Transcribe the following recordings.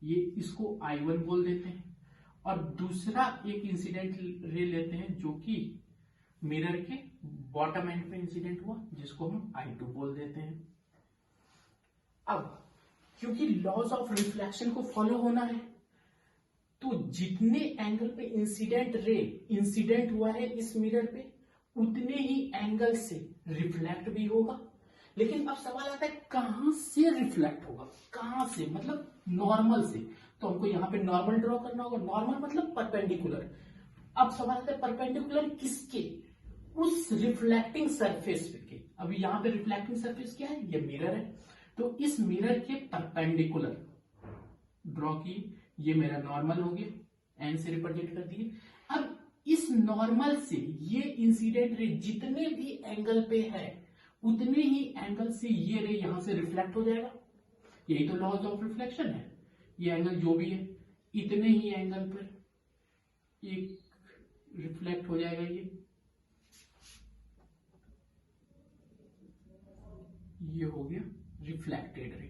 ये इसको I1 बोल देते हैं, और दूसरा एक इंसिडेंट रे लेते हैं जो कि मिरर के बॉटम एंड पे इंसिडेंट हुआ, जिसको हम I2 बोल देते हैं। अब क्योंकि लॉज ऑफ रिफ्लेक्शन को फॉलो होना है, तो जितने एंगल पे इंसिडेंट रे इंसिडेंट हुआ है इस मिरर पे, उतने ही एंगल से रिफ्लेक्ट भी होगा। लेकिन अब सवाल आता है कहां से रिफ्लेक्ट होगा, कहां से, मतलब नॉर्मल से। तो हमको यहां पे नॉर्मल ड्रॉ करना होगा, नॉर्मल मतलब परपेंडिकुलर। अब सवाल आता है परपेंडिकुलर किसके, उस रिफ्लेक्टिंग सरफेस पे। अभी यहां पे रिफ्लेक्टिंग सरफेस क्या है, ये मिरर है, तो इस मिरर के परपेंडिकुलर ड्रॉ की। ये मेरा नॉर्मल हो गया, एन से रिप्रेजेंट कर दिए। अब इस नॉर्मल से ये इंसिडेंट रे जितने भी एंगल पे है, उतने ही एंगल से ये रे यहां से रिफ्लेक्ट हो जाएगा। यही तो लॉज ऑफ रिफ्लेक्शन है। ये एंगल जो भी है, इतने ही एंगल पर एक रिफ्लेक्ट हो जाएगा। ये हो गया रिफ्लेक्टेड रे।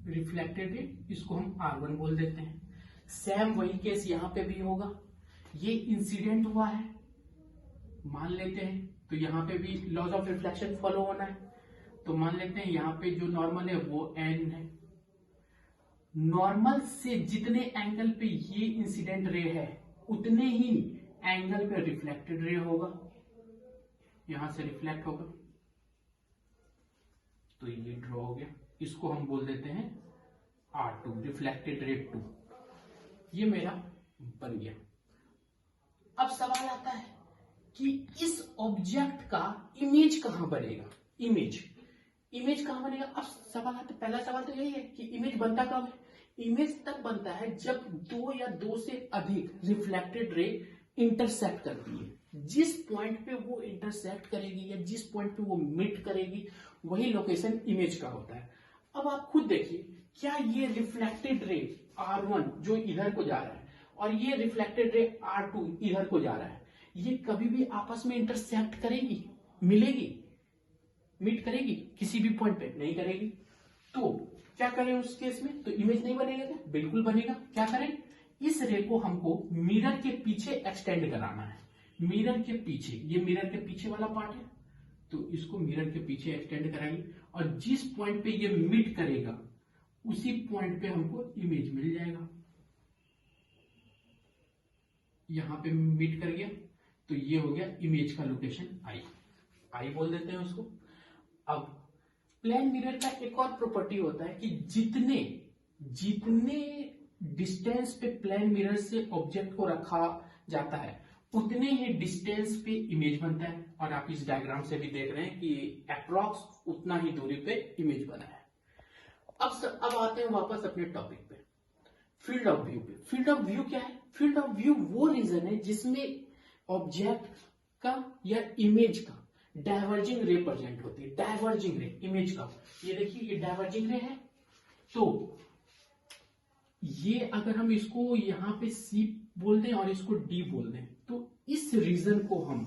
रिफ्लेक्टेड रे, इसको हम R1 बोल देते हैं। सेम वही केस यहां पे भी होगा। ये इंसिडेंट हुआ है मान लेते हैं, तो यहां पे भी लॉज ऑफ रिफ्लेक्शन फॉलो होना है। तो मान लेते हैं यहां पे जो नॉर्मल है वो n है। नॉर्मल से जितने एंगल पे ये इंसिडेंट रे है, उतने ही एंगल पे रिफ्लेक्टेड रे होगा, यहां से रिफ्लेक्ट होगा। तो ये ड्रॉ हो गया, इसको हम बोल देते हैं R2, रिफ्लेक्टेड रे 2। ये मेरा बन गया। अब सवाल आता है कि इस ऑब्जेक्ट का इमेज कहां बनेगा। इमेज कहां बनेगा। अब सवाल आता है, पहला सवाल तो यही है कि इमेज बनता कब है। इमेज तब बनता है जब दो या दो से अधिक रिफ्लेक्टेड रे इंटरसेक्ट करती है। जिस पॉइंट पे वो इंटरसेक्ट करेगी या जिस पॉइंट पे वो मीट करेगी, वही लोकेशन इमेज का होता है। अब आप खुद देखिए, क्या ये रिफ्लेक्टेड रे R1 जो इधर को जा रहा है और ये रिफ्लेक्टेड रे R2 इधर को जा रहा है, ये कभी भी आपस में इंटरसेक्ट करेगी, मिलेगी, मीट करेगी किसी भी पॉइंट पे? नहीं करेगी। तो क्या करें उस केस में, तो इमेज नहीं बनेगा क्या? बिल्कुल बनेगा। क्या करें, इस रे को हमको मिरर के पीछे एक्सटेंड कराना है। मिरर के पीछे, ये मिरर के पीछे वाला पार्ट है, तो इसको मिरर के पीछे एक्सटेंड कराएंगे, और जिस पॉइंट पे ये मीट करेगा उसी पॉइंट पे हमको इमेज मिल जाएगा। यहां पे मीट कर गया, तो ये हो गया इमेज का लोकेशन आई बोल देते हैं उसको। अब प्लेन मिरर का एक और प्रॉपर्टी होता है कि जितने डिस्टेंस पे प्लेन मिरर से ऑब्जेक्ट को रखा जाता है, उतने ही डिस्टेंस पे इमेज बनता है। और आप इस डायग्राम से भी देख रहे हैं कि अप्रॉक्स उतना ही दूरी पे इमेज बना है। अब आते हैं वापस अपने टॉपिक पे, फील्ड ऑफ व्यू पे। फील्ड ऑफ व्यू क्या है? फील्ड ऑफ व्यू वो रीजन है जिसमें ऑब्जेक्ट का या इमेज का डाइवर्जिंग रे प्रेजेंट होती है। डाइवर्जिंग रे इमेज का, ये देखिए ये डाइवर्जिंग रे है। तो ये अगर हम इसको यहां पे C बोल दें और इसको D बोल दें, तो इस रीजन को हम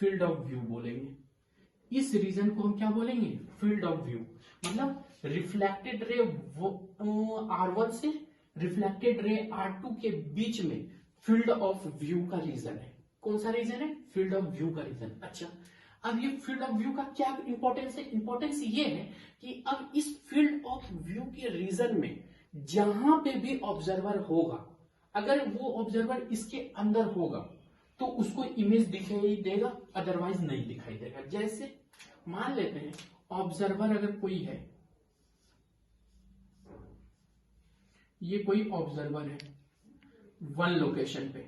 फील्ड ऑफ व्यू बोलेंगे। इस रीजन को हम क्या बोलेंगे? Field of view. मतलब रिफ्लेक्टेड रे R1 से रिफ्लेक्टेड रे R2 के बीच में फील्ड ऑफ व्यू का रीजन है। कौन सा रीजन है? फील्ड ऑफ व्यू का रीजन। अच्छा, अब ये फील्ड ऑफ व्यू का क्या इंपॉर्टेंस है? इंपॉर्टेंस ये है कि अब इस फील्ड ऑफ व्यू के रीजन में जहां पे भी ऑब्जर्वर होगा, अगर वो ऑब्जर्वर इसके अंदर होगा तो उसको इमेज दिखाई देगा, अदरवाइज नहीं दिखाई देगा। जैसे मान लेते हैं ऑब्जर्वर अगर कोई है, ये कोई ऑब्जर्वर है वन लोकेशन पे,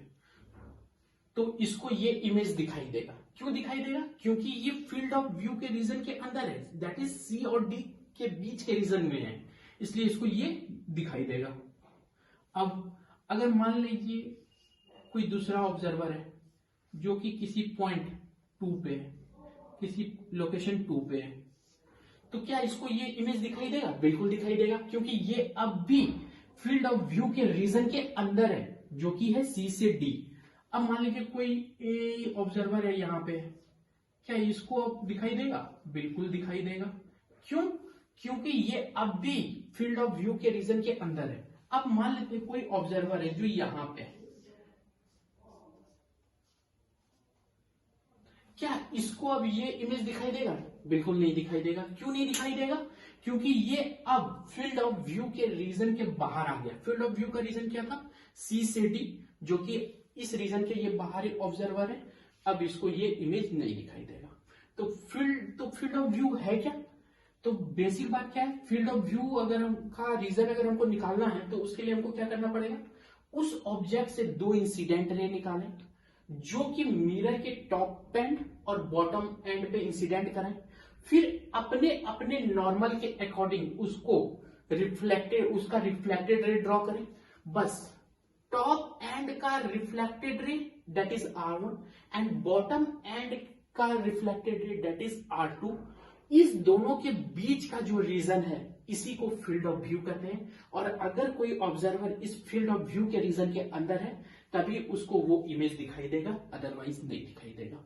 तो इसको ये इमेज दिखाई देगा। क्यों दिखाई देगा? क्योंकि ये फील्ड ऑफ व्यू के रीजन के अंदर है, दैट इज C और D के बीच के रीजन में है, इसलिए इसको ये दिखाई देगा। अब अगर मान लीजिए कोई दूसरा ऑब्जर्वर है जो कि किसी पॉइंट 2 पे है, किसी लोकेशन 2 पे है, तो क्या इसको ये इमेज दिखाई देगा? बिल्कुल दिखाई देगा, क्योंकि ये अब भी फील्ड ऑफ व्यू के रीजन के अंदर है, जो कि है C से D। अब मान लीजिए कोई ऑब्जर्वर है यहां पे, क्या इसको अब दिखाई देगा? बिल्कुल दिखाई देगा। क्यों? क्योंकि ये अब भी फील्ड ऑफ व्यू के रीजन के अंदर है। अब मान लेते हैं कोई ऑब्जर्वर है जो यहां पे है, क्या इसको अब ये इमेज दिखाई देगा? बिल्कुल नहीं दिखाई देगा। क्यों नहीं दिखाई देगा? क्योंकि ये अब फील्ड ऑफ व्यू के रीजन के बाहर आ गया। फील्ड ऑफ व्यू का रीजन क्या था? सी से डी, जो कि इस रीजन के ये बाहरी ऑब्जर्वर है। अब इसको ये इमेज नहीं दिखाई देगा। तो फील्ड ऑफ व्यू है क्या? तो बेसिक बात क्या है, फील्ड ऑफ व्यू अगर का रीजन अगर हमको निकालना है तो उसके लिए हमको क्या करना पड़ेगा? उस ऑब्जेक्ट से दो इंसिडेंट रे निकालें जो कि मिरर के टॉप एंड और बॉटम एंड पे इंसिडेंट करें, फिर अपने अपने नॉर्मल के अकॉर्डिंग उसको उसका रिफ्लेक्टेड रे ड्रॉ करें। बस टॉप एंड का reflected ray that is R1 and bottom end का reflected ray that is R2। इस दोनों के बीच का जो रीजन है इसी को फील्ड ऑफ व्यू कहते हैं। और अगर कोई ऑब्जर्वर इस फील्ड ऑफ व्यू के रीजन के अंदर है तभी उसको वो इमेज दिखाई देगा, अदरवाइज नहीं दिखाई देगा।